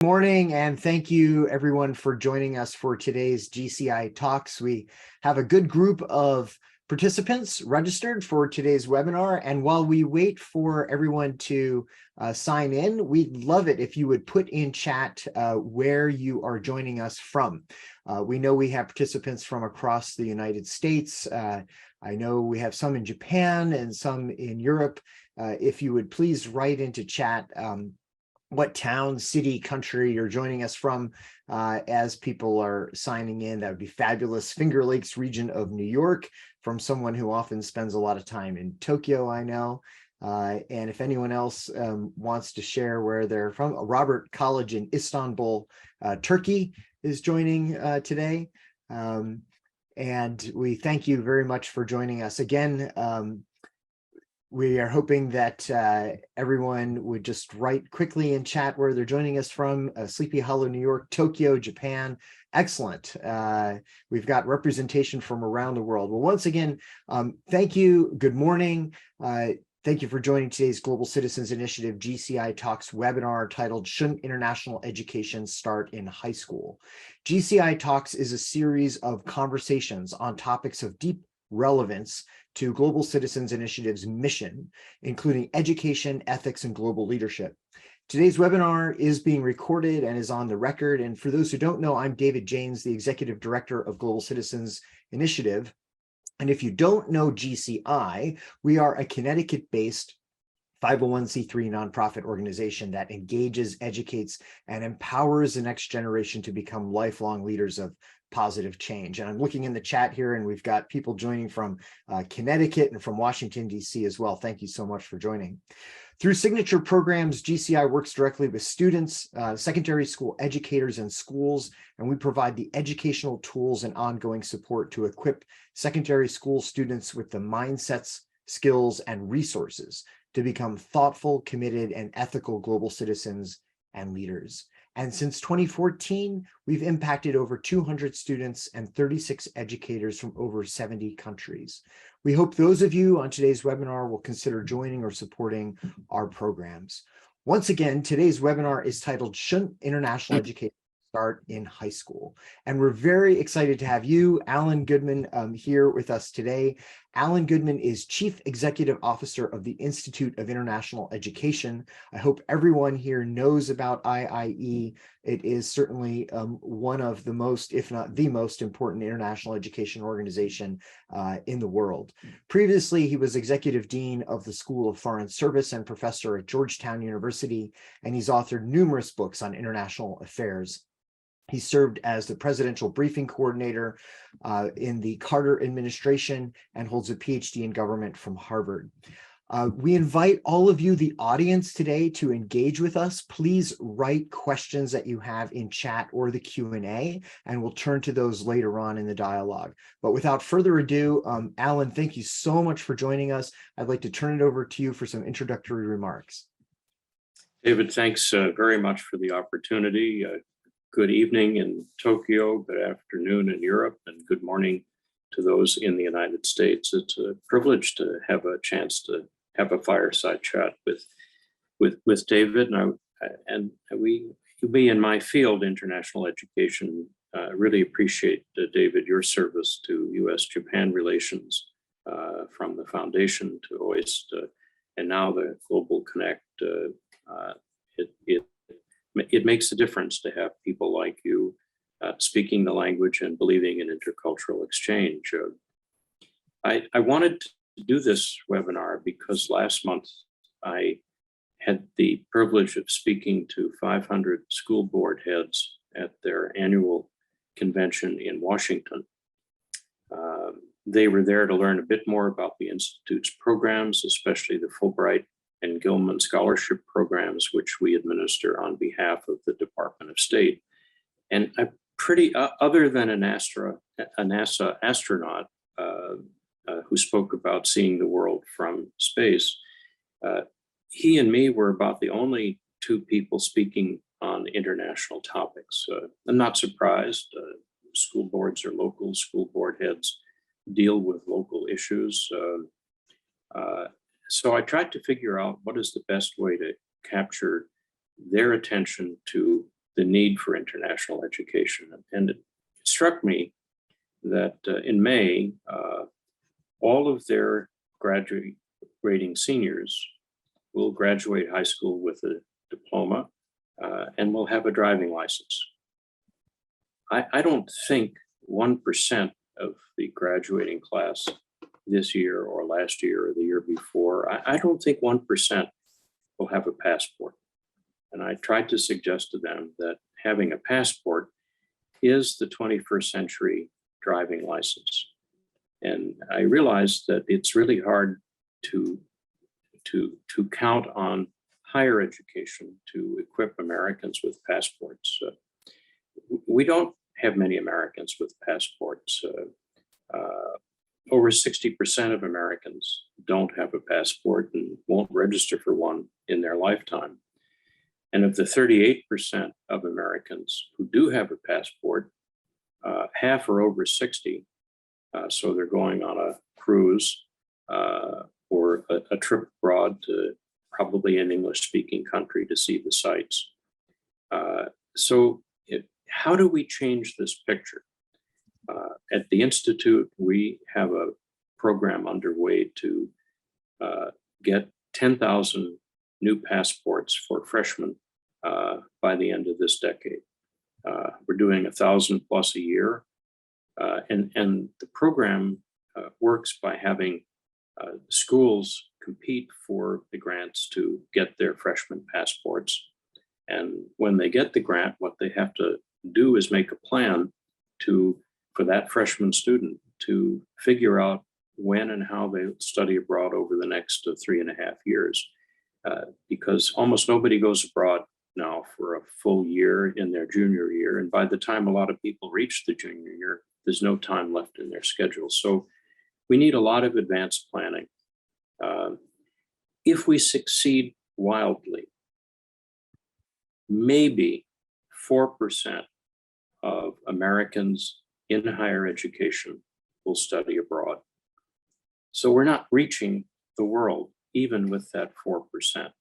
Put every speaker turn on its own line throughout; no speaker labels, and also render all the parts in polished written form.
Morning, and thank you everyone for joining us for today's GCI Talks. We have a good group of participants registered for today's webinar, and while we wait for everyone to sign in, we'd love it if you would put in chat where you are joining us from. We know we have participants from across the United States. I know we have some in Japan and some in Europe. If you would please write into chat what town, city, country you're joining us from as people are signing in. That would be fabulous. Finger Lakes region of New York, from someone who often spends a lot of time in Tokyo, I know. And if anyone else wants to share where they're from, Robert College in Istanbul, Turkey is joining today. And we thank you very much for joining us again. We are hoping that everyone would just write quickly in chat where they're joining us from. Sleepy Hollow, New York, Tokyo, Japan. Excellent. We've got representation from around the world. Well, once again, thank you. Good morning. Thank you for joining today's Global Citizens Initiative GCI Talks webinar titled Shouldn't International Education Start in High School? GCI Talks is a series of conversations on topics of deep relevance to Global Citizens Initiative's mission, including education, ethics, and global leadership. Today's webinar is being recorded and is on the record. And for those who don't know, I'm David Janes, the Executive Director of Global Citizens Initiative. And if you don't know GCI, we are a Connecticut-based 501c3 nonprofit organization that engages, educates, and empowers the next generation to become lifelong leaders of positive change. And I'm looking in the chat here, and we've got people joining from Connecticut and from Washington, D.C. as well. Thank you so much for joining. Through signature programs, GCI works directly with students, secondary school educators, and schools, and we provide the educational tools and ongoing support to equip secondary school students with the mindsets, skills, and resources to become thoughtful, committed, and ethical global citizens and leaders. And since 2014, we've impacted over 200 students and 36 educators from over 70 countries. We hope those of you on today's webinar will consider joining or supporting our programs. Once again, today's webinar is titled Shouldn't International Education Start in High School? And we're very excited to have you, Allan Goodman, here with us today. Allan Goodman is Chief Executive Officer of the Institute of International Education. I hope everyone here knows about IIE. It is certainly one of the most, if not the most important international education organization in the world. Previously, he was Executive Dean of the School of Foreign Service and professor at Georgetown University, and he's authored numerous books on international affairs. He served as the presidential briefing coordinator in the Carter administration and holds a PhD in government from Harvard. We invite all of you, the audience today, to engage with us. Please write questions that you have in chat or the Q&A, and we'll turn to those later on in the dialogue. But without further ado, Allan, thank you so much for joining us. I'd like to turn it over to you for some introductory remarks.
David, thanks very much for the opportunity. Good evening in Tokyo, good afternoon in Europe, and good morning to those in the United States. It's a privilege to have a chance to have a fireside chat with David. And we in my field, international education, really appreciate, David, your service to U.S.-Japan relations from the foundation to OIST and now the Global Connect. It makes a difference to have people like you speaking the language and believing in intercultural exchange. I wanted to do this webinar because last month I had the privilege of speaking to 500 school board heads at their annual convention in Washington. They were there to learn a bit more about the Institute's programs, especially the Fulbright and Goodman scholarship programs, which we administer on behalf of the Department of State. And a pretty, other than a NASA astronaut who spoke about seeing the world from space, he and me were about the only two people speaking on international topics. I'm not surprised. School boards are local, school board heads deal with local issues. So I tried to figure out what is the best way to capture their attention to the need for international education. And it struck me that in May, all of their graduating seniors will graduate high school with a diploma and will have a driving license. I don't think 1% of the graduating class this year or last year or the year before, I don't think 1% will have a passport. And I tried to suggest to them that having a passport is the 21st century driving license. And I realized that it's really hard to count on higher education to equip Americans with passports. We don't have many Americans with passports. Over 60% of Americans don't have a passport and won't register for one in their lifetime. And of the 38% of Americans who do have a passport, half are over 60. So they're going on a cruise or a trip abroad to probably an English-speaking country to see the sights. How do we change this picture? At the Institute, we have a program underway to get 10,000 new passports for freshmen by the end of this decade. We're doing 1,000 plus a year. And the program works by having schools compete for the grants to get their freshman passports. And when they get the grant, what they have to do is make a plan for that freshman student to figure out when and how they study abroad over the next 3.5 years. Because almost nobody goes abroad now for a full year in their junior year. And by the time a lot of people reach the junior year, there's no time left in their schedule. So we need a lot of advanced planning. If we succeed wildly, maybe 4% of Americans in higher education will study abroad. So we're not reaching the world, even with that 4%.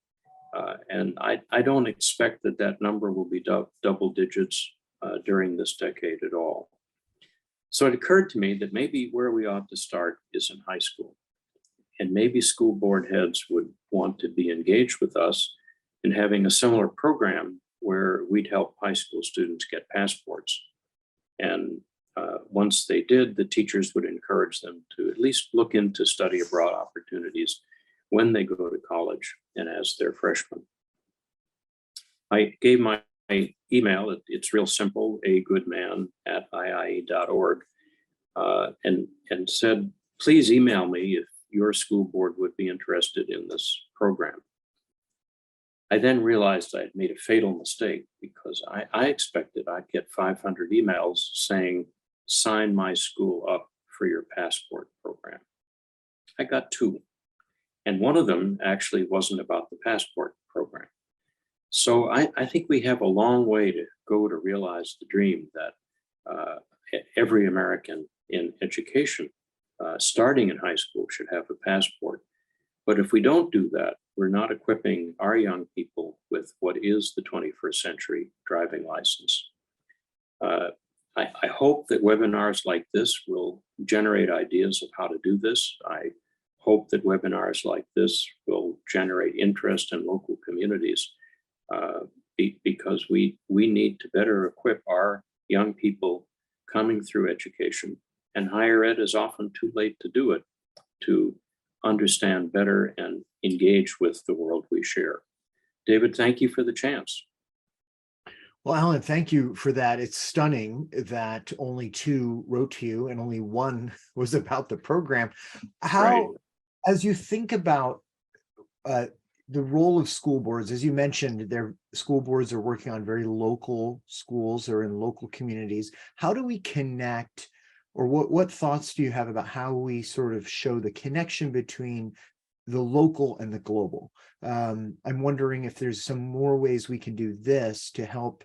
And I don't expect that number will be double digits during this decade at all. So it occurred to me that maybe where we ought to start is in high school. And maybe school board heads would want to be engaged with us in having a similar program where we'd help high school students get passports. And once they did, the teachers would encourage them to at least look into study abroad opportunities when they go to college and as they're freshmen. I gave my email, it's real simple, agoodman@iie.org, and said, please email me if your school board would be interested in this program. I then realized I had made a fatal mistake because I expected I'd get 500 emails saying, sign my school up for your passport program. I got 2. And one of them actually wasn't about the passport program. So I think we have a long way to go to realize the dream that every American in education, starting in high school, should have a passport. But if we don't do that, we're not equipping our young people with what is the 21st century driving license. I hope that webinars like this will generate ideas of how to do this. I hope that webinars like this will generate interest in local communities because we need to better equip our young people coming through education, and higher ed is often too late to do it, to understand better and engage with the world we share. David, thank you for the chance.
Well, Allan, thank you for that. It's stunning that only 2 wrote to you and only 1 was about the program. How, as you think about the role of school boards, as you mentioned, their school boards are working on very local schools or in local communities. How do we connect, or what thoughts do you have about how we sort of show the connection between the local and the global? I'm wondering if there's some more ways we can do this to help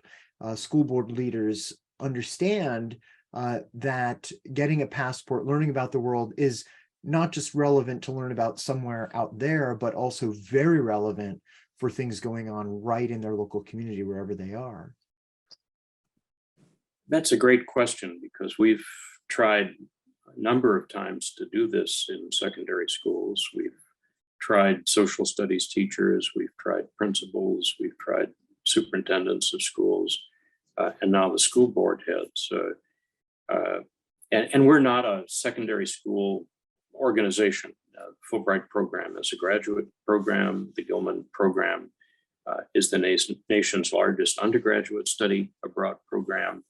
school board leaders understand that getting a passport, learning about the world is not just relevant to learn about somewhere out there, but also very relevant for things going on right in their local community, wherever they are.
That's a great question, because we've tried a number of times to do this in secondary schools. We've tried social studies teachers, we've tried principals, we've tried superintendents of schools, and now the school board heads. And we're not a secondary school organization. Fulbright program is a graduate program. The Goodman program is the nation's largest undergraduate study abroad program.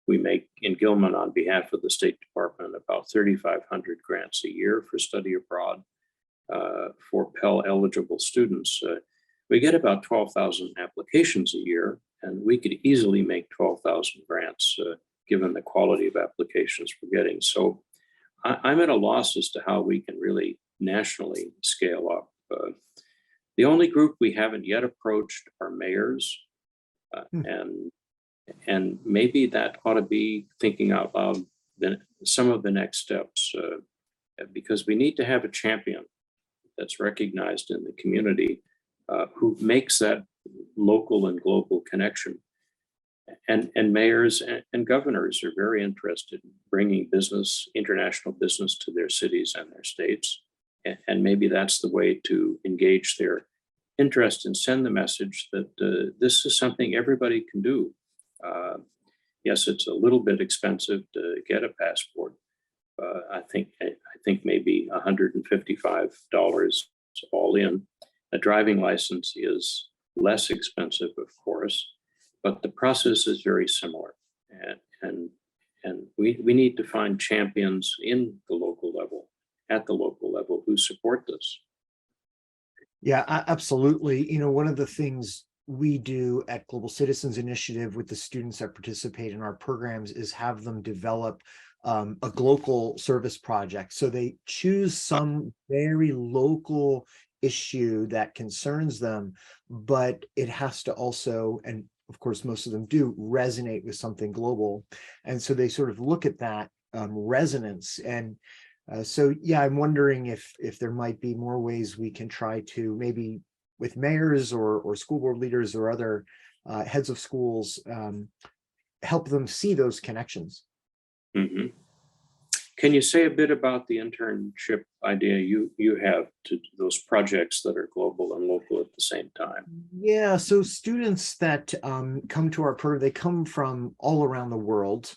We make in Gilman, on behalf of the State Department, about 3,500 grants a year for study abroad for Pell eligible students. We get about 12,000 applications a year, and we could easily make 12,000 grants given the quality of applications we're getting. So I'm at a loss as to how we can really nationally scale up. The only group we haven't yet approached are mayors, and maybe that ought to be thinking out loud some of the next steps, because we need to have a champion that's recognized in the community who makes that local and global connection. And mayors and governors are very interested in bringing business, international business, to their cities and their states. And maybe that's the way to engage their interest and send the message that this is something everybody can do. Yes, it's a little bit expensive to get a passport. I think maybe $155 all in. A driving license is less expensive, of course, but the process is very similar. And we need to find champions in the local level, at the local level, who support this.
Yeah, absolutely. You know, one of the things we do at Global Citizens Initiative with the students that participate in our programs is have them develop a global service project. So they choose some very local issue that concerns them, but it has to also, and of course, most of them do, resonate with something global. And so they sort of look at that resonance. And so, yeah, I'm wondering if there might be more ways we can try to, maybe with mayors or school board leaders or other heads of schools, help them see those connections.
Mm-hmm. Can you say a bit about the internship idea you have to those projects that are global and local at the same time?
Yeah, so students that come to our program, they come from all around the world.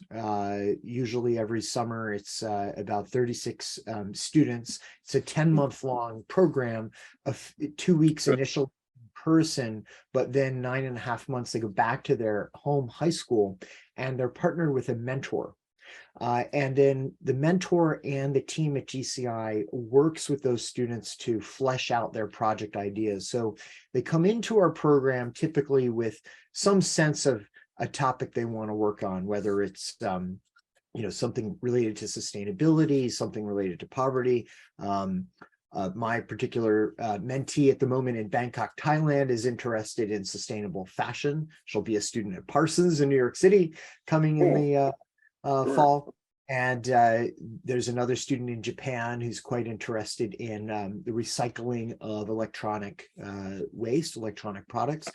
Usually every summer, it's about 36 students. It's a 10-month-long program of 2 weeks initial person, but then 9.5 months, they go back to their home high school, and they're partnered with a mentor. And then the mentor and the team at GCI works with those students to flesh out their project ideas. So they come into our program typically with some sense of a topic they want to work on, whether it's something related to sustainability, something related to poverty. My particular mentee at the moment in Bangkok, Thailand, is interested in sustainable fashion. She'll be a student at Parsons in New York City coming in the fall. And there's another student in Japan who's quite interested in the recycling of electronic waste, electronic products.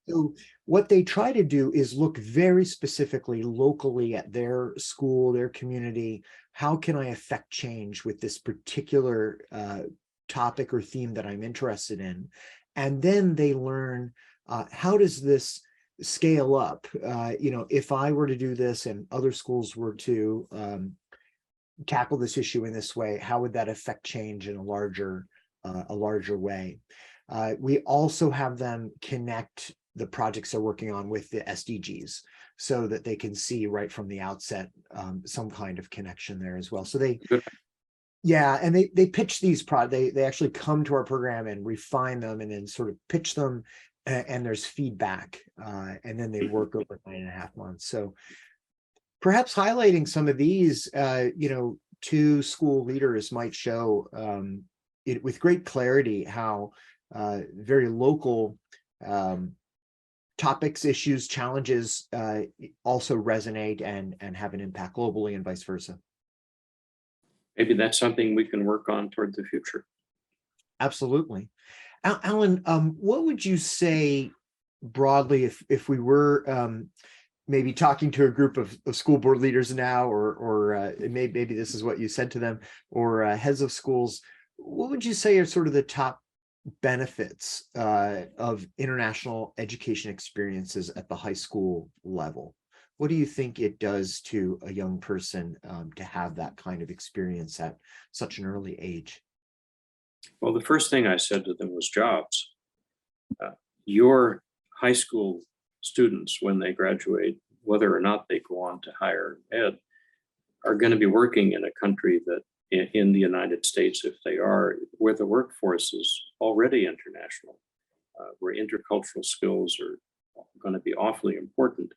So what they try to do is look very specifically locally at their school, their community. How can I affect change with this particular topic or theme that I'm interested in? And then they learn, how does this scale up? If I were to do this and other schools were to tackle this issue in this way, how would that affect change in a larger way? We also have them connect the projects they're working on with the SDGs, so that they can see right from the outset some kind of connection there as well. So they pitch these they actually come to our program and refine them, and then sort of pitch them, and there's feedback, and then they work over 9.5 months. So perhaps highlighting some of these, to school leaders might show it with great clarity how very local topics, issues, challenges also resonate and have an impact globally, and vice versa.
Maybe that's something we can work on toward the future.
Absolutely. Allan, what would you say broadly, if we were maybe talking to a group of school board leaders now, or maybe this is what you said to them, or heads of schools, what would you say are sort of the top benefits of international education experiences at the high school level? What do you think it does to a young person to have that kind of experience at such an early age?
Well, the first thing I said to them was jobs. Your high school students, when they graduate, whether or not they go on to higher ed, are going to be working in a country that, in the United States, if they are, where the workforce is already international, where intercultural skills are going to be awfully important.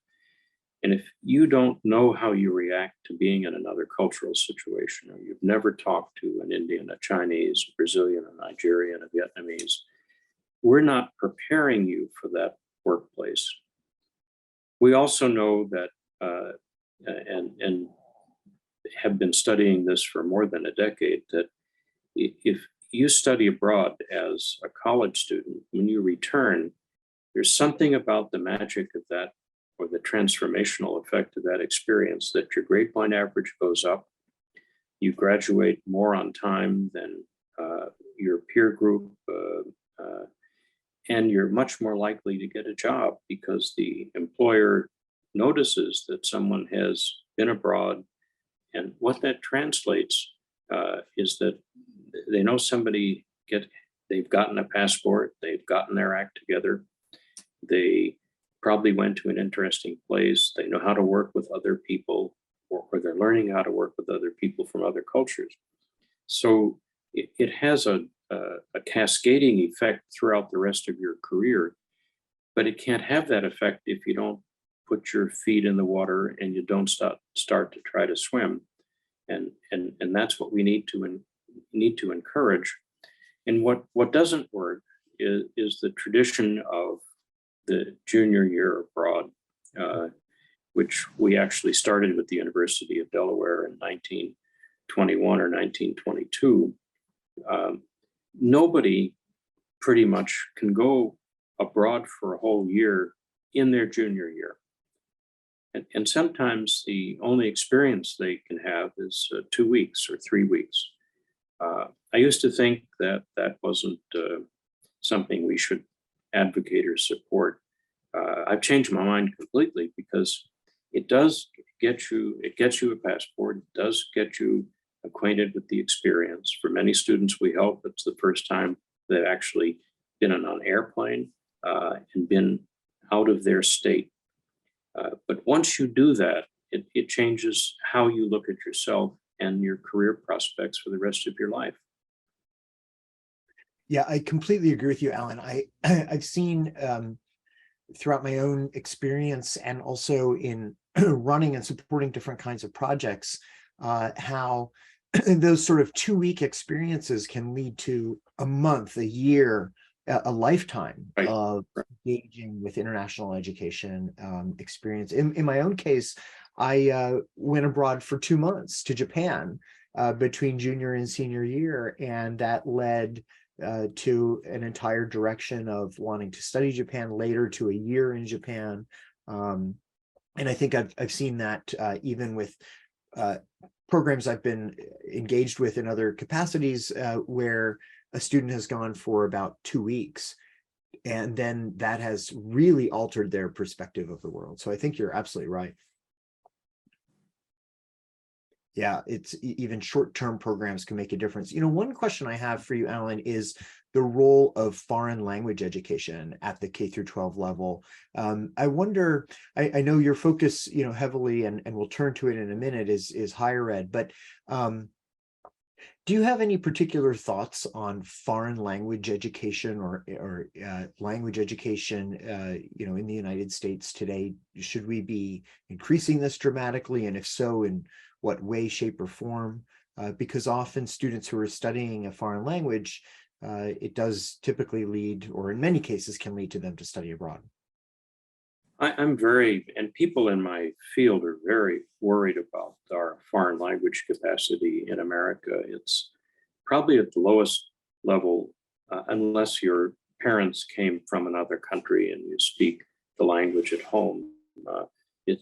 And if you don't know how you react to being in another cultural situation, or you've never talked to an Indian, a Chinese, a Brazilian, a Nigerian, a Vietnamese, we're not preparing you for that workplace. We also know that, and have been studying this for more than a decade, that if you study abroad as a college student, when you return, there's something about the magic of that, or the transformational effect of that experience, that your grade point average goes up. You graduate more on time than your peer group, and you're much more likely to get a job because the employer notices that someone has been abroad. And what that translates is that they know they've gotten a passport, they've gotten their act together, they probably went to an interesting place, they know how to work with other people, or they're learning how to work with other people from other cultures. So it has a cascading effect throughout the rest of your career, but it can't have that effect if you don't put your feet in the water and you don't start to try to swim. And that's what we need to encourage. And what doesn't work is the tradition of the junior year abroad, which we actually started with the University of Delaware in 1921 or 1922. Nobody pretty much can go abroad for a whole year in their junior year. And sometimes the only experience they can have is 2 weeks or 3 weeks. I used to think that that wasn't something we should advocate or support. I've changed my mind completely, because it does gets you a passport, it does get you acquainted with the experience. For many students we help, it's the first time they've actually been on an airplane and been out of their state. But once you do that, it changes how you look at yourself and your career prospects for the rest of your life.
Yeah, I completely agree with you, Allan. I've seen throughout my own experience, and also in running and supporting different kinds of projects, how those sort of 2-week experiences can lead to a month, a year, a lifetime
Right.
of engaging with international education experience. In my own case, I went abroad for 2 months to Japan between junior and senior year, and that led to an entire direction of wanting to study Japan, later to a year in Japan. And I think I've seen that even with programs I've been engaged with in other capacities, where a student has gone for about 2 weeks, and then that has really altered their perspective of the world. So I think you're absolutely right. Yeah, it's even short-term programs can make a difference. One question I have for you, Allan, is the role of foreign language education at the K through 12 level. I wonder, I know your focus, heavily, and we'll turn to it in a minute, is higher ed, but do you have any particular thoughts on foreign language education or language education, in the United States today? Should we be increasing this dramatically? And if so, in what way, shape, or form? Because often students who are studying a foreign language, it does typically lead, or in many cases can lead to them to study abroad.
And people in my field are very worried about our foreign language capacity in America. It's probably at the lowest level, unless your parents came from another country and you speak the language at home.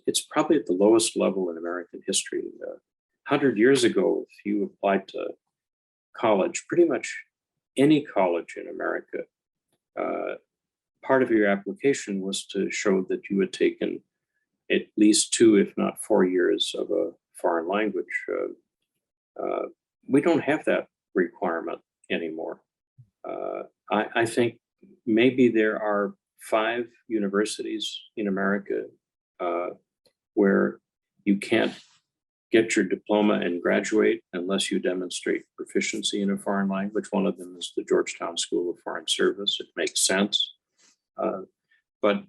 it's probably at the lowest level in American history. 100 years ago, if you applied to college, pretty much any college in America, part of your application was to show that you had taken at least 2, if not 4 years of a foreign language. We don't have that requirement anymore. I think maybe there are 5 universities in America where you can't get your diploma and graduate unless you demonstrate proficiency in a foreign language. One of them is the Georgetown School of Foreign Service. It makes sense. But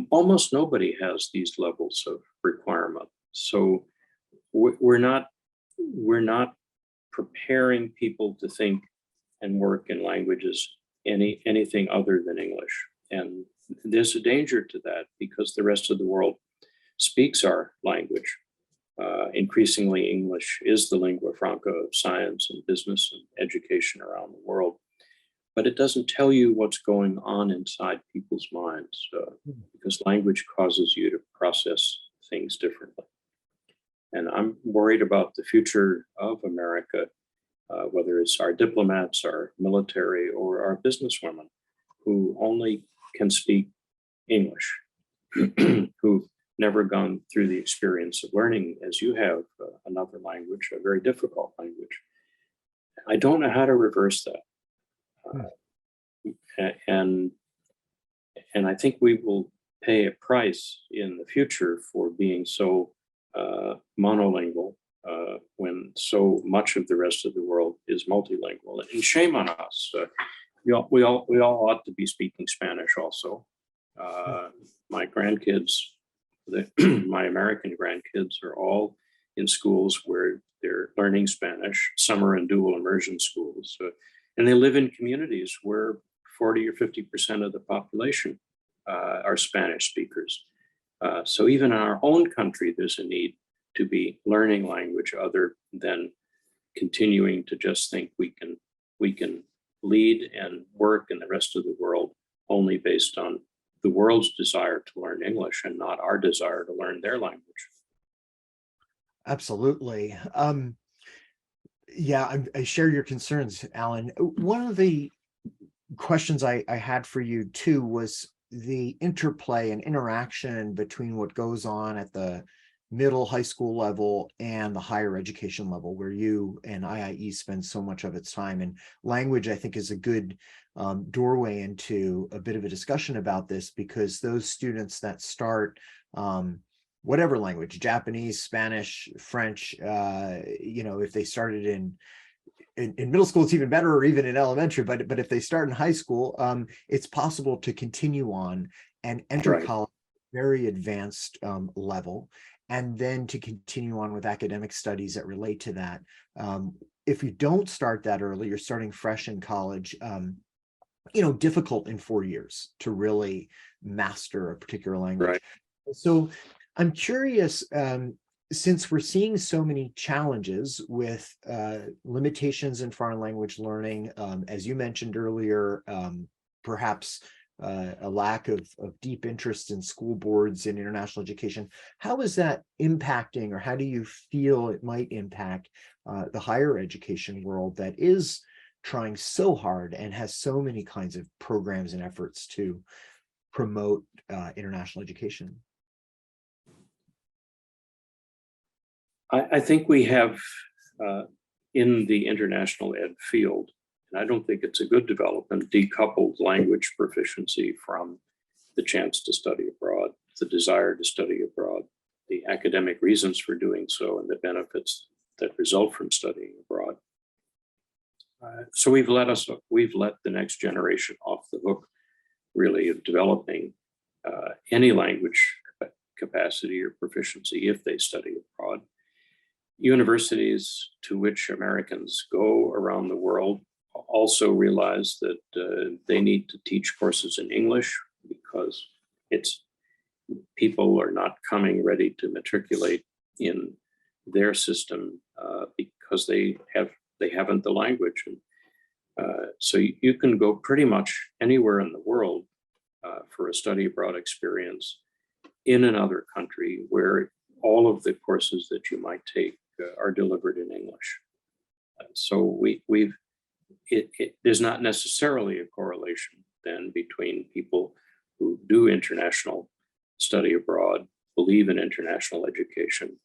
almost nobody has these levels of requirement. So we're not preparing people to think and work in languages anything other than English. And there's a danger to that because the rest of the world speaks our language. Increasingly, English is the lingua franca of science and business and education around the world. But it doesn't tell you what's going on inside people's minds because language causes you to process things differently. And I'm worried about the future of America, whether it's our diplomats, our military, or our businesswomen who only can speak English, who've never gone through the experience of learning, as you have, another language, a very difficult language. I don't know how to reverse that. And I think we will pay a price in the future for being so monolingual when so much of the rest of the world is multilingual. And shame on us. We all ought to be speaking Spanish also. My grandkids, my American grandkids, are all in schools where they're learning Spanish. Some are in dual immersion schools. And they live in communities where 40 or 50% of the population are Spanish speakers. So even in our own country, there's a need to be learning language other than continuing to just think we can lead and work in the rest of the world only based on the world's desire to learn English and not our desire to learn their language.
Absolutely. Yeah, I share your concerns, Allan. One of the questions I had for you too was the interplay and interaction between what goes on at the middle high school level and the higher education level, where you and IIE spend so much of its time. And language, I think, is a good doorway into a bit of a discussion about this, because those students that start whatever language, Japanese, Spanish, French, if they started in middle school, it's even better, or even in elementary, but if they start in high school, it's possible to continue on and enter college at a very advanced level, and then to continue on with academic studies that relate to that. If you don't start that early, you're starting fresh in college, difficult in 4 years to really master a particular language.
Right.
So I'm curious, since we're seeing so many challenges with limitations in foreign language learning, as you mentioned earlier, perhaps a lack of deep interest in school boards in international education, how is that impacting, or how do you feel it might impact the higher education world that is trying so hard and has so many kinds of programs and efforts to promote international education?
I think we have in the international ed field, and I don't think it's a good development, decoupled language proficiency from the chance to study abroad, the desire to study abroad, the academic reasons for doing so, and the benefits that result from studying abroad. So we've let the next generation off the hook, really, of developing any language capacity or proficiency if they study abroad. Universities to which Americans go around the world also realize that they need to teach courses in English, because people are not coming ready to matriculate in their system because they haven't the language. And so you can go pretty much anywhere in the world for a study abroad experience in another country where all of the courses that you might take are delivered in English. So there's not necessarily a correlation then between people who do international study abroad, believe in international education,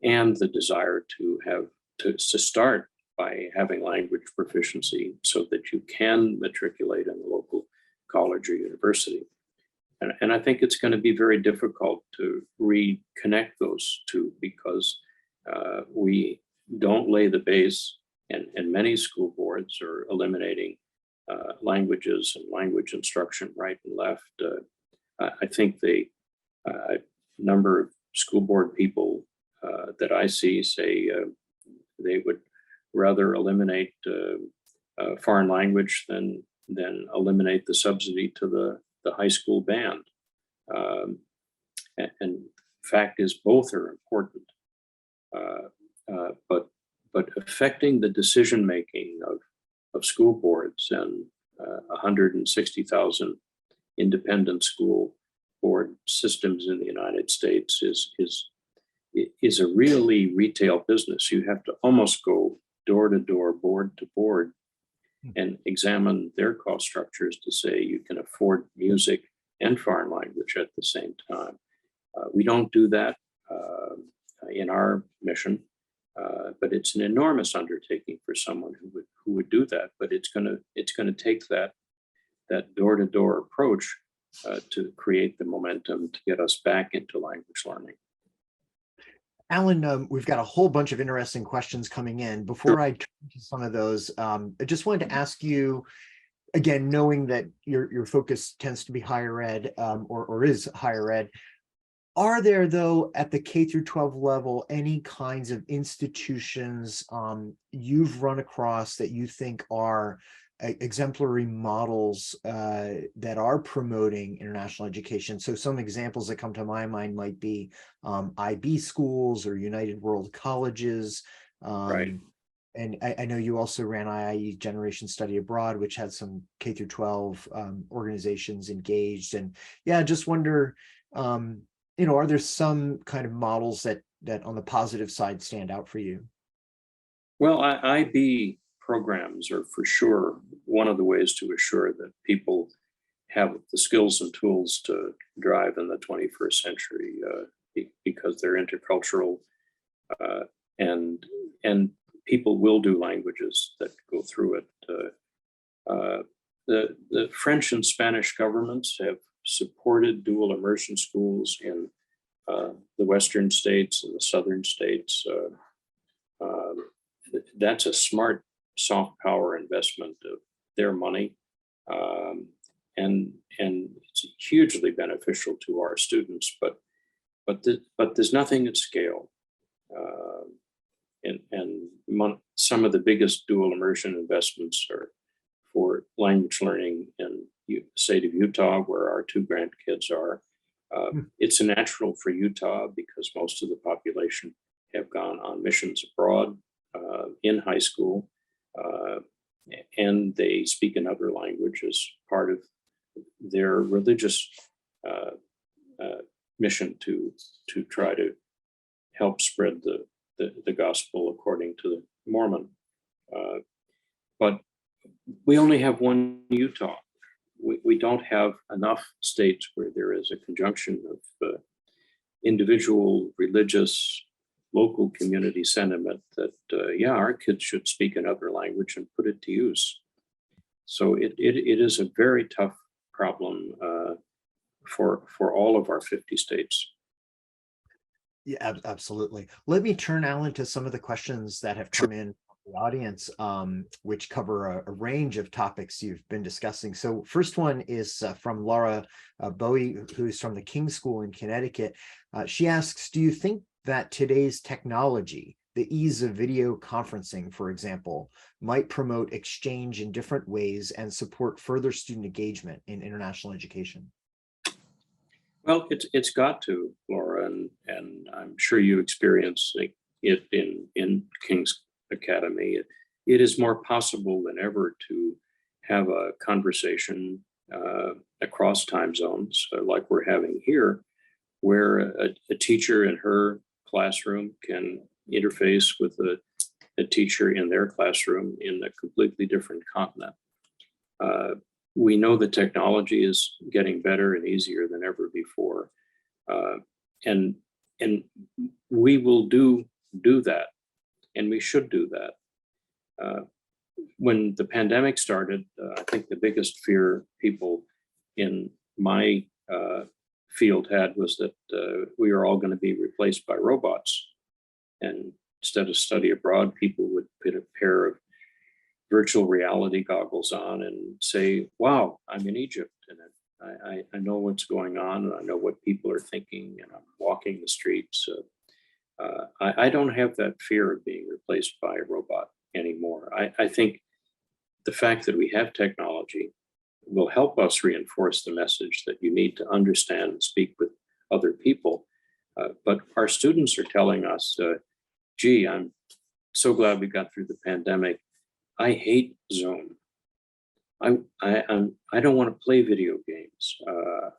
and the desire to start by having language proficiency so that you can matriculate in the local college or university. And I think it's going to be very difficult to reconnect those two because we don't lay the base, and many school boards are eliminating languages and language instruction right and left. I think a number of school board people that I see say they would rather eliminate foreign language than eliminate the subsidy to the high school band. And fact is, both are important. But affecting the decision making of school boards and 160,000 independent school board systems in the United States is a really retail business. You have to almost go door to door, board to board, and examine their cost structures to say you can afford music and foreign language at the same time. We don't do that in our mission, but it's an enormous undertaking for someone who would do that. But it's gonna take that door to door approach to create the momentum to get us back into language learning.
Allan, we've got a whole bunch of interesting questions coming in. Before I turn to some of those, I just wanted to ask you, again, knowing that your focus tends to be higher ed, or is higher ed, are there, though, at the K through 12 level, any kinds of institutions you've run across that you think are exemplary models that are promoting international education? So some examples that come to my mind might be IB schools or United World Colleges.
Right.
And I know you also ran IIE Generation Study Abroad, which had some K through 12 organizations engaged. And yeah, I just wonder, are there some kind of models that on the positive side stand out for you?
Well, IB programs are for sure one of the ways to assure that people have the skills and tools to drive in the 21st century because they're intercultural and people will do languages that go through it. The French and Spanish governments have supported dual immersion schools in the Western states and the Southern states. That's a smart soft power investment of their money, and it's hugely beneficial to our students. But there's nothing at scale, and some of the biggest dual immersion investments are for language learning in the state of Utah, where our two grandkids are. It's a natural for Utah because most of the population have gone on missions abroad in high school. And they speak another language as part of their religious mission to try to help spread the gospel according to the Mormon. But we only have one Utah. We don't have enough states where there is a conjunction of individual religious local community sentiment that, our kids should speak another language and put it to use. So it is a very tough problem for all of our 50 states.
Yeah, absolutely. Let me turn, Allan, to some of the questions that have come in from the audience, which cover a range of topics you've been discussing. So first one is from Laura Bowie, who's from the King School in Connecticut. She asks, do you think that today's technology, the ease of video conferencing, for example, might promote exchange in different ways and support further student engagement in international education?
Well, it's got to, Laura, and I'm sure you experience it in King's Academy. It is more possible than ever to have a conversation across time zones like we're having here, where a teacher in her classroom can interface with a teacher in their classroom in a completely different continent. We know the technology is getting better and easier than ever before. And we will do that, and we should do that. When the pandemic started, I think the biggest fear people in my field had was that we are all going to be replaced by robots. And instead of study abroad, people would put a pair of virtual reality goggles on and say, wow, I'm in Egypt, and I know what's going on, and I know what people are thinking, and I'm walking the streets. I don't have that fear of being replaced by a robot anymore. I think the fact that we have technology will help us reinforce the message that you need to understand and speak with other people. But our students are telling us, gee, I'm so glad we got through the pandemic. I hate Zoom. I don't want to play video games.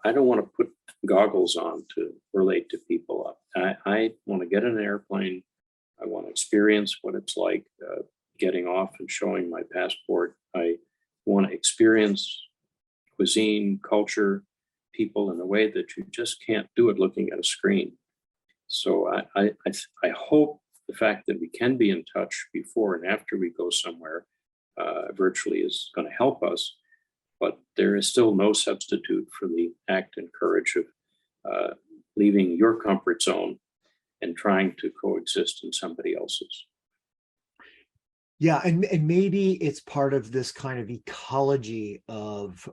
I don't want to put goggles on to relate to people. I want to get in an airplane. I want to experience what it's like getting off and showing my passport. I want to experience cuisine, culture, people in a way that you just can't do it looking at a screen. So I hope the fact that we can be in touch before and after we go somewhere virtually is going to help us, but there is still no substitute for the act and courage of leaving your comfort zone and trying to coexist in somebody else's.
Yeah, and maybe it's part of this kind of ecology of,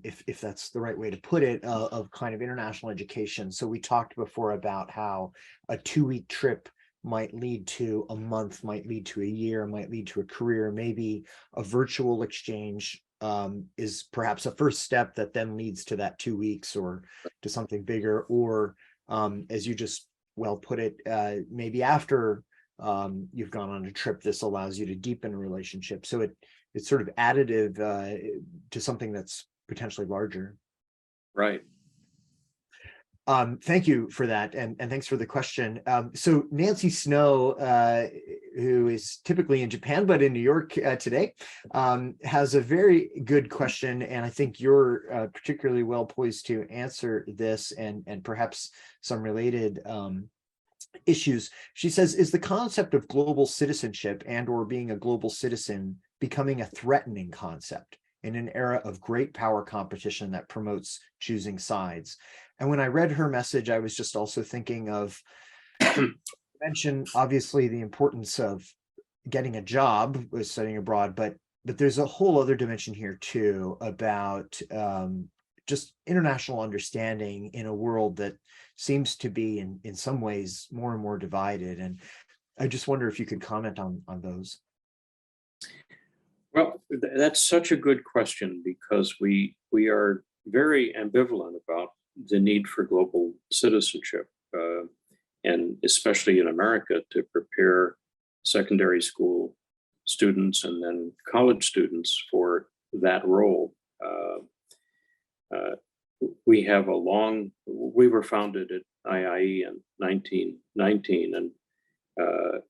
if that's the right way to put it, of kind of international education. So we talked before about how a 2-week trip might lead to a month, might lead to a year, might lead to a career. Maybe a virtual exchange is perhaps a first step that then leads to that 2 weeks or to something bigger. Or as you just well put it, maybe after you've gone on a trip, this allows you to deepen a relationship. So it's sort of additive to something that's potentially larger.
Right.
Thank you for that, and thanks for the question. So Nancy Snow, who is typically in Japan but in New York today, has a very good question, and I think you're particularly well poised to answer this and perhaps some related issues. She says, is the concept of global citizenship and or being a global citizen becoming a threatening concept in an era of great power competition that promotes choosing sides? And when I read her message, I was just also thinking of, mention obviously the importance of getting a job with studying abroad, but there's a whole other dimension here too about just international understanding in a world that seems to be in some ways more and more divided. And I just wonder if you could comment on those.
Well, that's such a good question, because we are very ambivalent about the need for global citizenship, and especially in America, to prepare secondary school students and then college students for that role. We were founded at IIE in 1919 and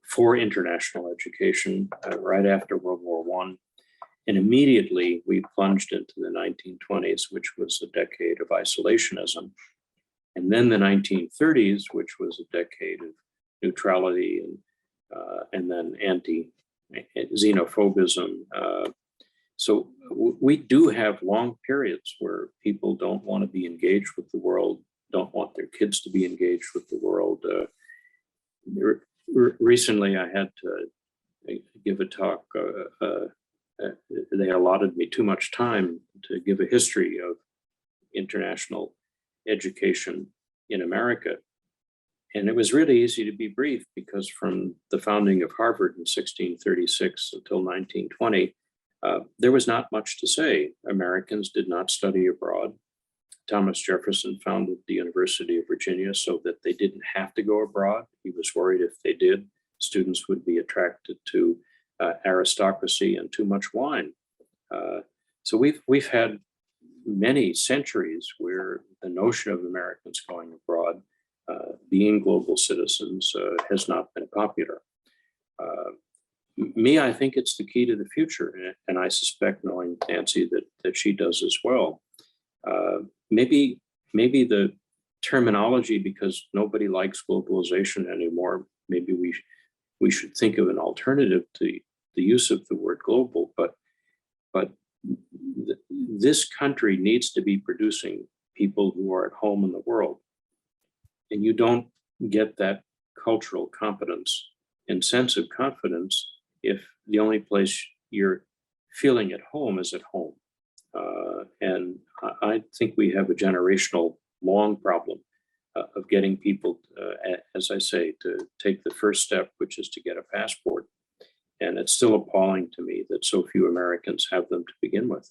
for international education right after World War I. And immediately we plunged into the 1920s, which was a decade of isolationism. And then the 1930s, which was a decade of neutrality and then anti-xenophobism. So we do have long periods where people don't want to be engaged with the world, don't want their kids to be engaged with the world. Recently, I had to give a talk. They allotted me too much time to give a history of international education in America. And it was really easy to be brief, because from the founding of Harvard in 1636 until 1920, there was not much to say. Americans did not study abroad. Thomas Jefferson founded the University of Virginia so that they didn't have to go abroad. He was worried if they did, students would be attracted to aristocracy and too much wine. So we've had many centuries where the notion of Americans going abroad being global citizens has not been popular. Me, I think it's the key to the future, and I suspect, knowing Nancy, that she does as well. Maybe the terminology, because nobody likes globalization anymore, maybe we should think of an alternative to the use of the word global, but this country needs to be producing people who are at home in the world. And you don't get that cultural competence and sense of confidence if the only place you're feeling at home is at home. And I think we have a generational long problem of getting people, as I say, to take the first step, which is to get a passport. And it's still appalling to me that so few Americans have them to begin with.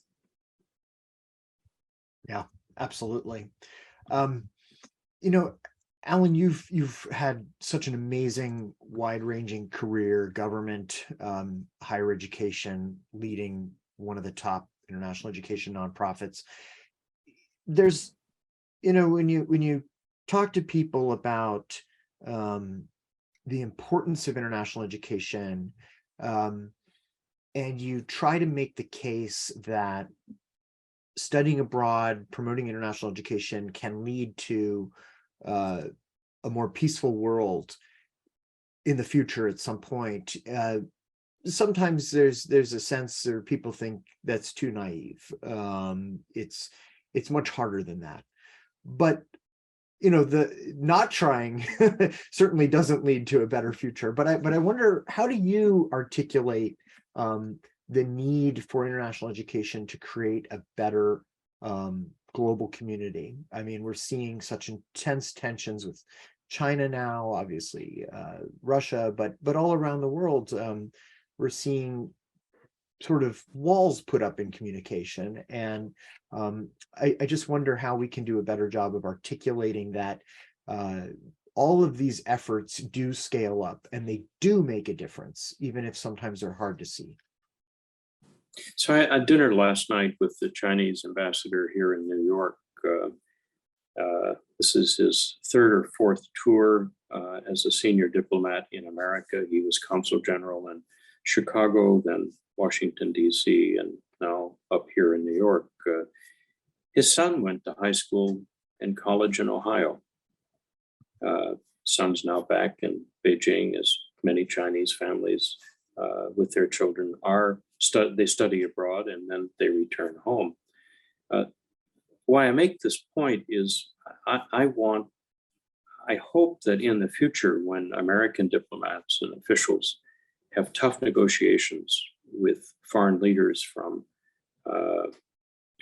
Yeah, absolutely. Allan, you've had such an amazing, wide-ranging career, government, higher education, leading one of the top international education nonprofits. There's, when you talk to people about the importance of international education, and you try to make the case that studying abroad, promoting international education can lead to a more peaceful world in the future at some point. Sometimes there's a sense, or people think that's too naive. It's much harder than that. But the not trying certainly doesn't lead to a better future. But I wonder, how do you articulate the need for international education to create a better global community? I mean, we're seeing such intense tensions with China now, obviously Russia, but all around the world, we're seeing sort of walls put up in communication. And I just wonder how we can do a better job of articulating that all of these efforts do scale up and they do make a difference, even if sometimes they're hard to see.
So I had dinner last night with the Chinese ambassador here in New York. This is his third or fourth tour as a senior diplomat in America. He was consul general in Chicago, then Washington, D.C., and now up here in New York. His son went to high school and college in Ohio. Son's now back in Beijing, as many Chinese families with their children are. They study abroad and then they return home. Why I make this point is I hope that in the future, when American diplomats and officials have tough negotiations with foreign leaders from a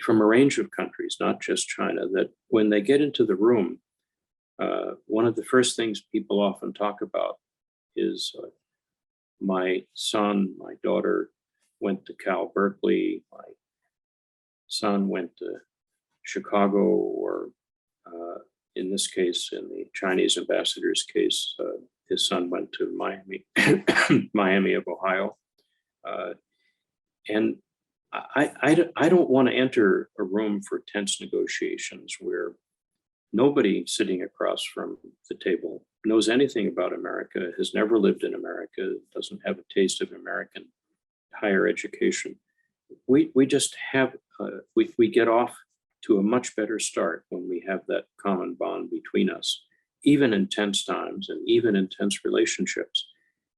range of countries, not just China, that when they get into the room, one of the first things people often talk about is my son, my daughter went to Cal Berkeley, my son went to Chicago, or in this case, in the Chinese ambassador's case, his son went to Miami, Miami of Ohio. And I don't want to enter a room for tense negotiations where nobody sitting across from the table knows anything about America, has never lived in America, doesn't have a taste of American higher education. We just have, we get off to a much better start when we have that common bond between us, even in tense times and even in tense relationships.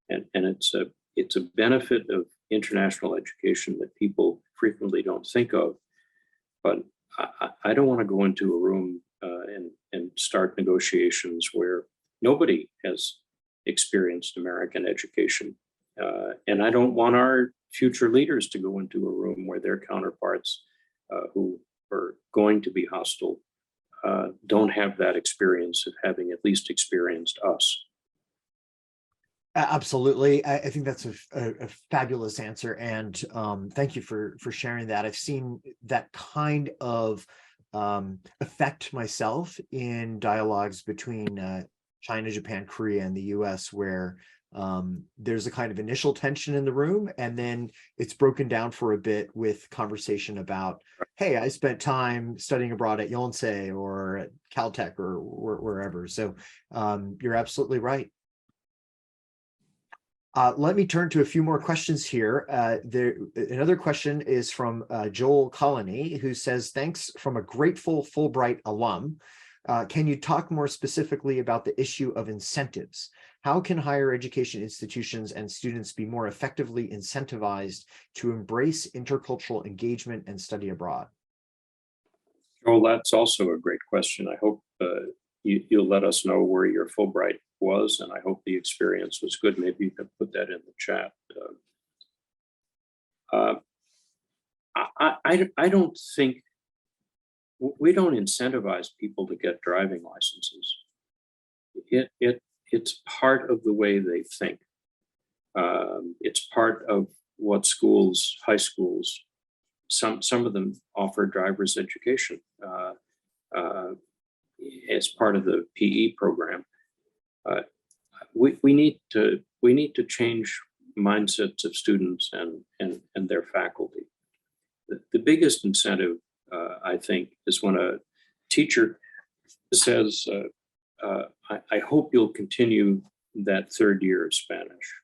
And it's a benefit of international education that people frequently don't think of. But I don't want to go into a room and start negotiations where nobody has experienced American education. And I don't want our future leaders to go into a room where their counterparts who are going to be hostile don't have that experience of having at least experienced us.
Absolutely. I think that's a fabulous answer. And thank you for sharing that. I've seen that kind of effect myself in dialogues between China, Japan, Korea, and the US, where there's a kind of initial tension in the room, and then it's broken down for a bit with conversation about, hey, I spent time studying abroad at Yonsei or at Caltech or wherever. So you're absolutely right. Let me turn to a few more questions here. Another question is from Joel Colony, who says, thanks from a grateful Fulbright alum. Can you talk more specifically about the issue of incentives? How can higher education institutions and students be more effectively incentivized to embrace intercultural engagement and study abroad?
Well, that's also a great question. I hope you'll let us know where your Fulbright was, and I hope the experience was good. Maybe you can put that in the chat. I don't think, we don't incentivize people to get driving licenses. It's part of the way they think. It's part of what schools, high schools, some of them offer driver's education as part of the PE program. We need to change mindsets of students and their faculty. The biggest incentive, I think, is when a teacher says, I hope you'll continue that third year of Spanish,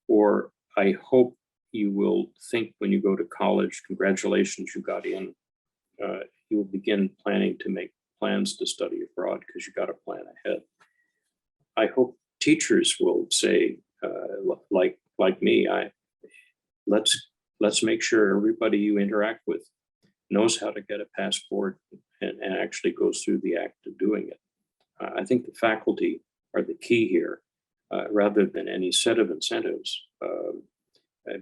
or I hope you will think when you go to college, congratulations, you got in. You will begin planning to make plans to study abroad because you got to plan ahead. I hope teachers will say, like me, let's make sure everybody you interact with knows how to get a passport and actually goes through the act of doing it. I think the faculty are the key here, rather than any set of incentives,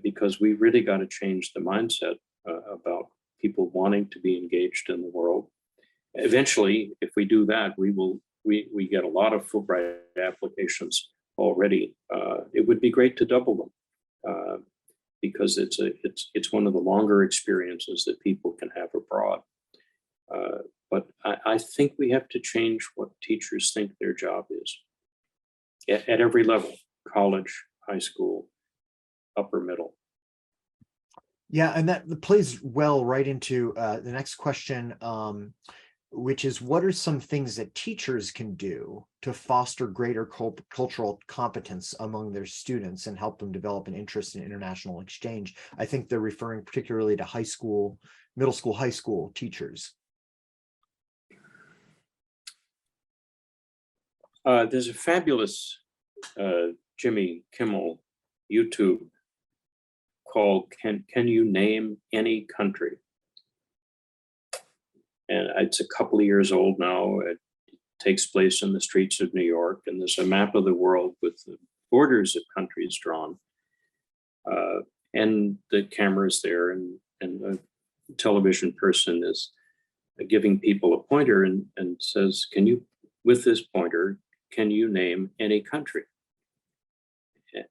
because we really got to change the mindset about people wanting to be engaged in the world. Eventually, if we do that, we get a lot of Fulbright applications already. It would be great to double them, because it's one of the longer experiences that people can have abroad. But I think we have to change what teachers think their job is at every level: college, high school, upper middle.
Yeah, and that plays well right into the next question, which is, what are some things that teachers can do to foster greater cultural competence among their students and help them develop an interest in international exchange? I think they're referring particularly to high school, middle school, high school teachers.
There's a fabulous Jimmy Kimmel YouTube called Can You Name Any Country? And it's a couple of years old now. It takes place in the streets of New York, and there's a map of the world with the borders of countries drawn. And the camera's there, and the television person is giving people a pointer and says, with this pointer, can you name any country?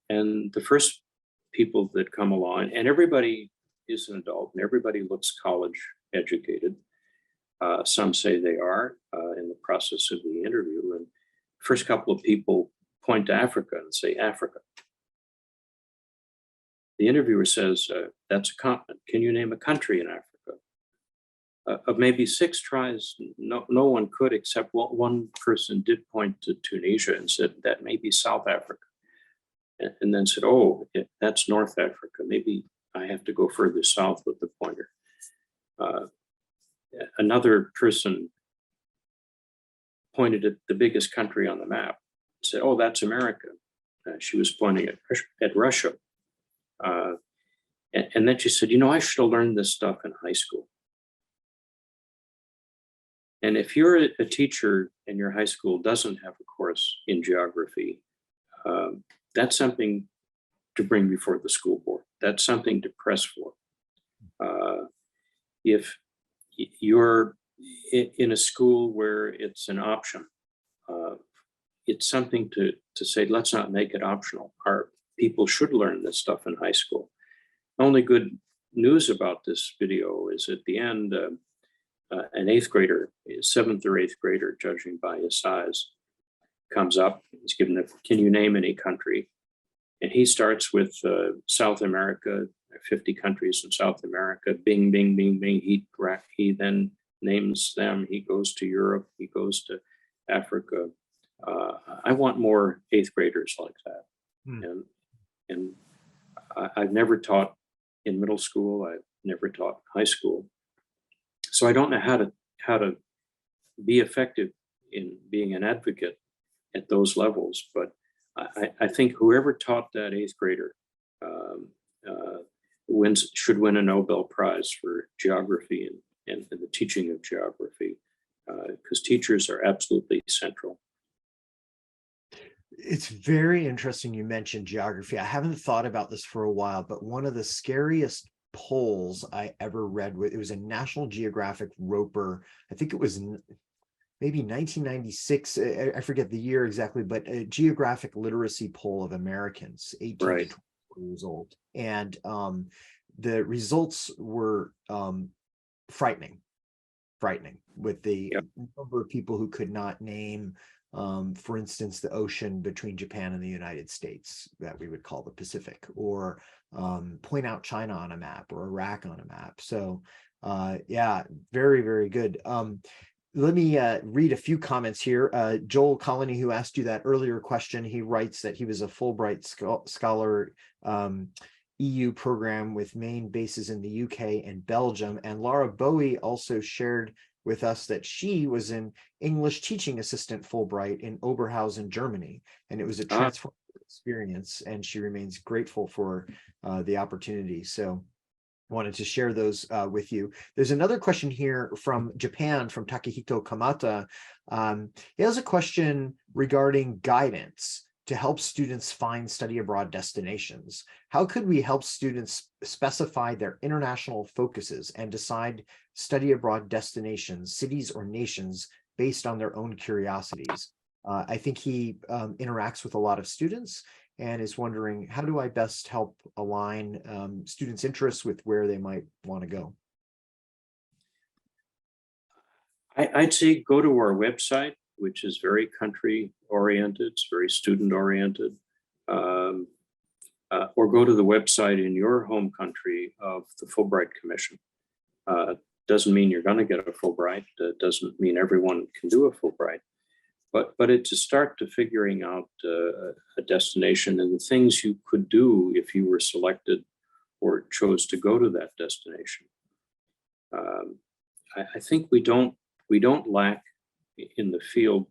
And the first people that come along, and everybody is an adult and everybody looks college educated. Some say they are in the process of the interview. And first couple of people point to Africa and say, Africa. The interviewer says, that's a continent. Can you name a country in Africa? Of maybe 6 tries, no one could, except one person did point to Tunisia and said, that may be South Africa. And then said, oh, that's North Africa. Maybe I have to go further south with the pointer. Another person pointed at the biggest country on the map, said, oh, that's America. She was pointing at Russia. And then she said, I should have learned this stuff in high school. And if you're a teacher and your high school doesn't have a course in geography, that's something to bring before the school board. That's something to press for. If you're in a school where it's an option, it's something to say, let's not make it optional. Our people should learn this stuff in high school. Only good news about this video is at the end, an 8th grader, 7th or 8th grader, judging by his size, comes up, is given can you name any country? And he starts with South America, 50 countries in South America, bing, bing, bing, bing. He then names them. He goes to Europe. He goes to Africa. I want more 8th graders like that. And I've never taught in middle school. I've never taught high school. So I don't know how to be effective in being an advocate at those levels. But I think whoever taught that 8th grader should win a Nobel Prize for geography and the teaching of geography, because teachers are absolutely central.
It's very interesting you mentioned geography. I haven't thought about this for a while, but one of the scariest polls I ever read, it was a National Geographic Roper, I think it was maybe 1996, I forget the year exactly, but a geographic literacy poll of Americans 18 to 24 years old. And the results were frightening with the number of people who could not name, for instance, the ocean between Japan and the United States that we would call the Pacific, or point out China on a map or Iraq on a map. So yeah, very, very good. Let me read a few comments here. Joel Colony, who asked you that earlier question, he writes that he was a Fulbright scholar EU program with main bases in the UK and Belgium. And Laura Bowie also shared with us that she was an English teaching assistant Fulbright in Oberhausen, Germany, and it was a transformative experience, and she remains grateful for the opportunity. So I wanted to share those with you. There's another question here from Japan, from Takehito Kamata. He has a question regarding guidance to help students find study abroad destinations. How could we help students specify their international focuses and decide study abroad destinations, cities or nations based on their own curiosities? I think he interacts with a lot of students and is wondering, how do I best help align students' interests with where they might want to go?
I'd say go to our website, which is very country oriented, it's very student oriented, or go to the website in your home country of the Fulbright Commission. Doesn't mean you're going to get a Fulbright. Doesn't mean everyone can do a Fulbright, but it's a start to figuring out a destination and the things you could do if you were selected or chose to go to that destination. I think we don't lack in the field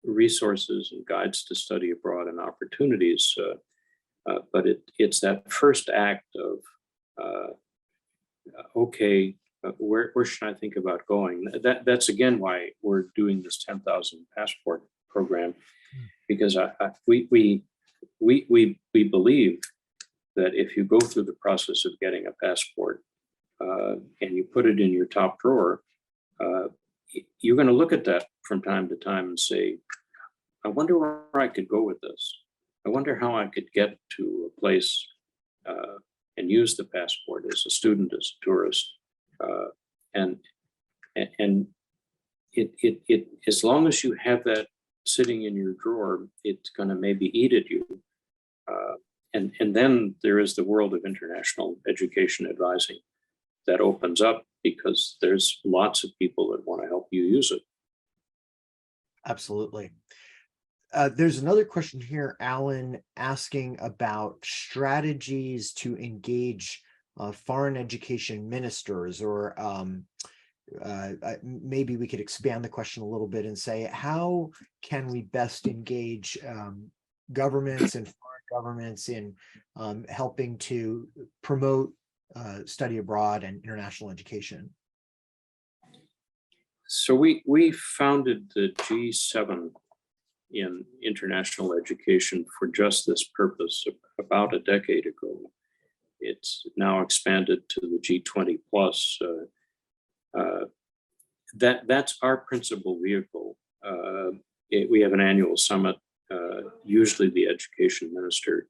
resources and guides to study abroad and opportunities, but it's that first act of okay, where should I think about going? That's again why we're doing this 10,000 passport program, because we believe that if you go through the process of getting a passport and you put it in your top drawer, you're going to look at that from time to time and say, I wonder where I could go with this. I wonder how I could get to a place and use the passport as a student, as a tourist. And it as long as you have that sitting in your drawer, it's going to maybe eat at you. And then there is the world of international education advising that opens up, because there's lots of people that want to help you use it.
Absolutely. There's another question here, Alan, asking about strategies to engage foreign education ministers, or maybe we could expand the question a little bit and say, how can we best engage governments and foreign governments in helping to promote study abroad and international education?
So we founded the G7 in international education for just this purpose about a decade ago. It's now expanded to the G20 plus. That's our principal vehicle. We have an annual summit. Usually the education minister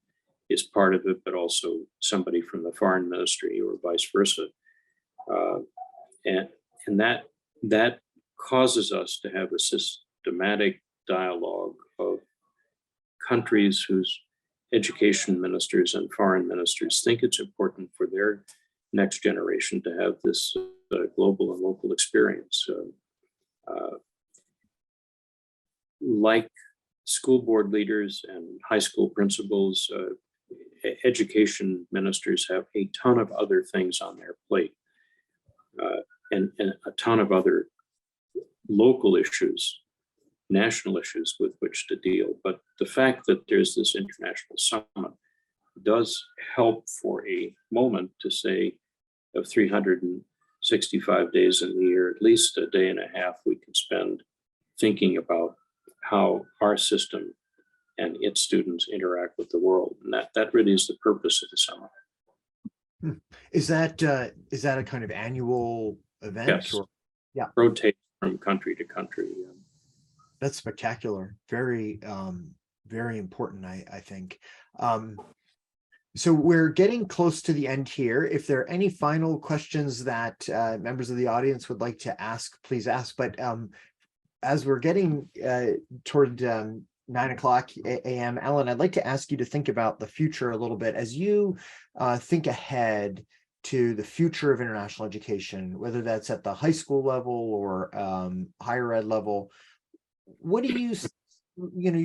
is part of it, but also somebody from the foreign ministry or vice versa. And that causes us to have a systematic dialogue of countries whose education ministers and foreign ministers think it's important for their next generation to have this global and local experience. Like school board leaders and high school principals, education ministers have a ton of other things on their plate, and a ton of other local issues, national issues with which to deal. But the fact that there's this international summit does help for a moment to say, of 365 days in the year, at least a day and a half we can spend thinking about how our system and its students interact with the world. And that really is the purpose of the summit.
Is that a kind of annual event?
Yes.
Or, yeah.
Rotate from country to country.
That's spectacular. Very, very important, I think. So we're getting close to the end here. If there are any final questions that members of the audience would like to ask, please ask. But as we're getting toward 9:00 a.m., Allan, I'd like to ask you to think about the future a little bit as you think ahead to the future of international education, whether that's at the high school level or higher ed level. What do you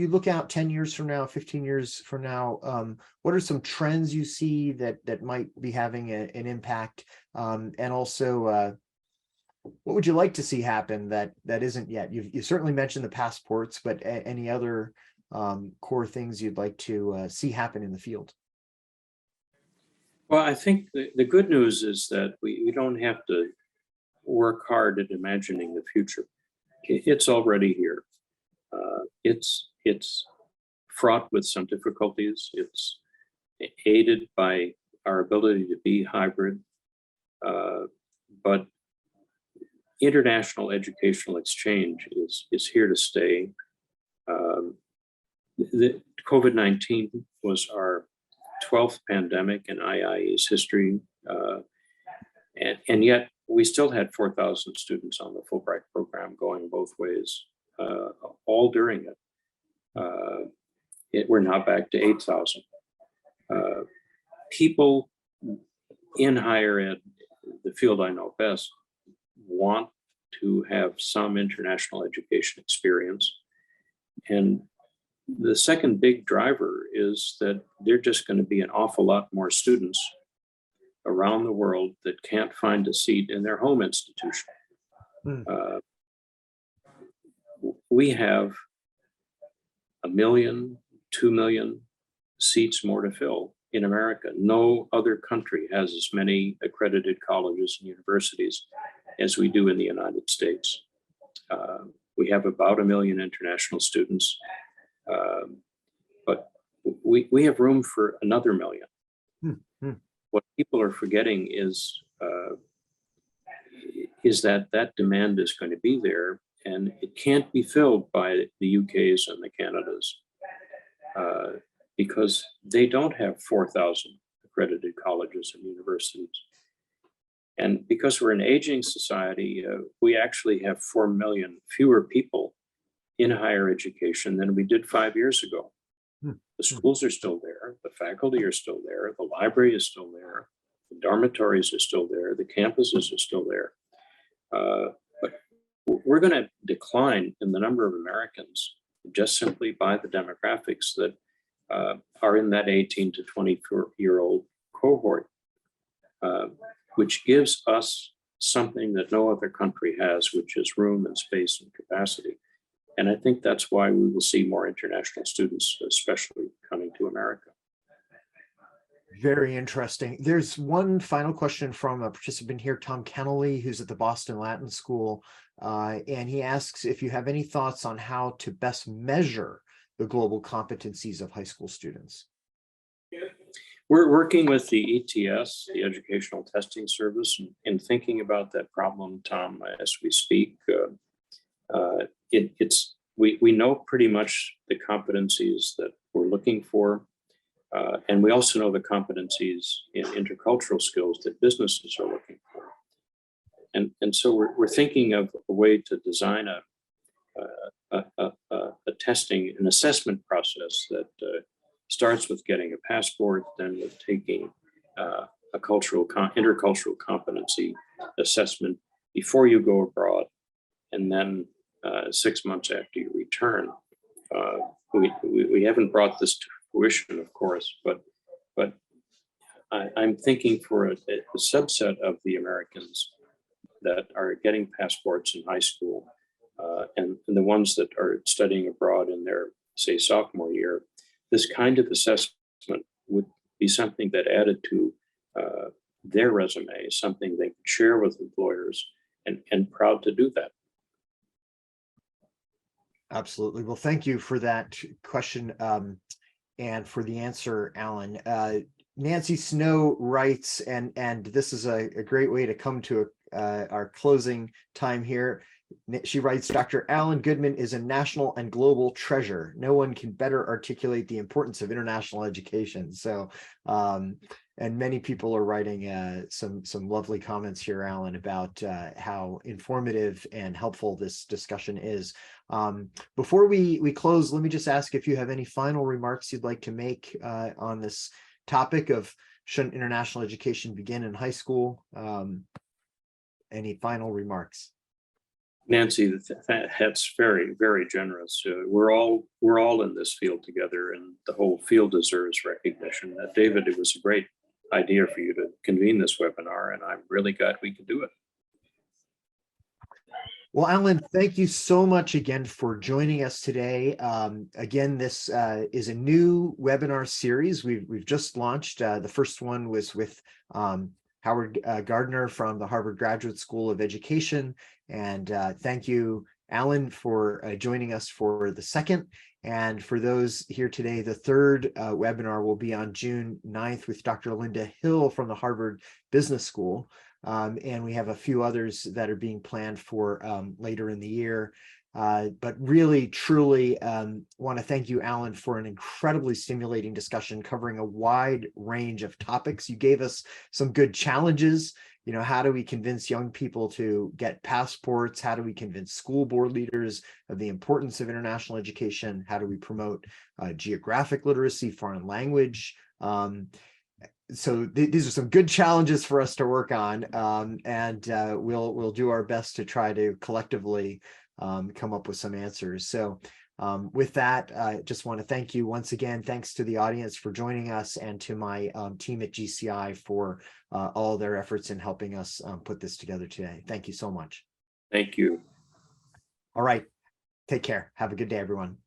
look out 10 years from now, 15 years from now, what are some trends you see that might be having an impact? And also, what would you like to see happen that isn't yet? You certainly mentioned the passports, but any other core things you'd like to see happen in the field?
Well, I think the good news is that we don't have to work hard at imagining the future. It's already here. It's fraught with some difficulties. It's aided by our ability to be hybrid, but international educational exchange is here to stay. The COVID-19 was our 12th pandemic in IIE's history, and yet we still had 4,000 students on the Fulbright program going both ways, all during it. We're now back to 8,000. People in higher ed, the field I know best, want to have some international education experience. And the second big driver is that there are just going to be an awful lot more students around the world that can't find a seat in their home institution. We have 1 million, 2 million seats more to fill in America. No other country has as many accredited colleges and universities as we do in the United States. We have about 1 million international students, but we have room for another million. What people are forgetting is that demand is going to be there, and it can't be filled by the UKs and the Canadas because they don't have 4,000 accredited colleges and universities. And because we're an aging society, we actually have 4 million fewer people in higher education than we did 5 years ago. The schools are still there, the faculty are still there, the library is still there, the dormitories are still there, the campuses are still there. But we're going to decline in the number of Americans just simply by the demographics that are in that 18 to 24-year-old cohort, which gives us something that no other country has, which is room and space and capacity. And I think that's why we will see more international students, especially coming to America.
Very interesting. There's one final question from a participant here, Tom Kennelly, who's at the Boston Latin School. And he asks if you have any thoughts on how to best measure the global competencies of high school students.
We're working with the ETS, the Educational Testing Service, and thinking about that problem, Tom, as we speak. We know pretty much the competencies that we're looking for, and we also know the competencies in intercultural skills that businesses are looking for. And so we're thinking of a way to design a testing, an assessment process that starts with getting a passport, then with taking a intercultural competency assessment before you go abroad, and then 6 months after you return. We haven't brought this to fruition, of course, but I'm thinking for a subset of the Americans that are getting passports in high school, and the ones that are studying abroad in their, say, sophomore year, this kind of assessment would be something that added to their resume, something they could share with employers, and proud to do that.
Absolutely. Well, thank you for that question and for the answer, Allan. Nancy Snow writes, and this is a great way to come to our closing time here. She writes, Dr. Allan Goodman is a national and global treasure. No one can better articulate the importance of international education. So, and many people are writing some lovely comments here, Allan, about how informative and helpful this discussion is. Before we close, let me just ask if you have any final remarks you'd like to make on this topic of shouldn't international education begin in high school? Any final remarks?
Nancy, that's very, very generous. We're all in this field together, and the whole field deserves recognition. David, it was a great idea for you to convene this webinar, and I'm really glad we could do it.
Well, Allan, thank you so much again for joining us today. Again, this is a new webinar series we've just launched. The first one was with Howard Gardner from the Harvard Graduate School of Education. And thank you, Allan, for joining us for the second. And for those here today, the third webinar will be on June 9th with Dr. Linda Hill from the Harvard Business School. And we have a few others that are being planned for later in the year. But really, truly want to thank you, Allan, for an incredibly stimulating discussion covering a wide range of topics. You gave us some good challenges. You know, how do we convince young people to get passports? How do we convince school board leaders of the importance of international education? How do we promote geographic literacy, foreign language? So these are some good challenges for us to work on, and we'll do our best to try to collectively come up with some answers. So with that, I just want to thank you once again. Thanks to the audience for joining us, and to my team at GCI for all their efforts in helping us put this together today. Thank you so much.
Thank you.
All right. Take care. Have a good day, everyone.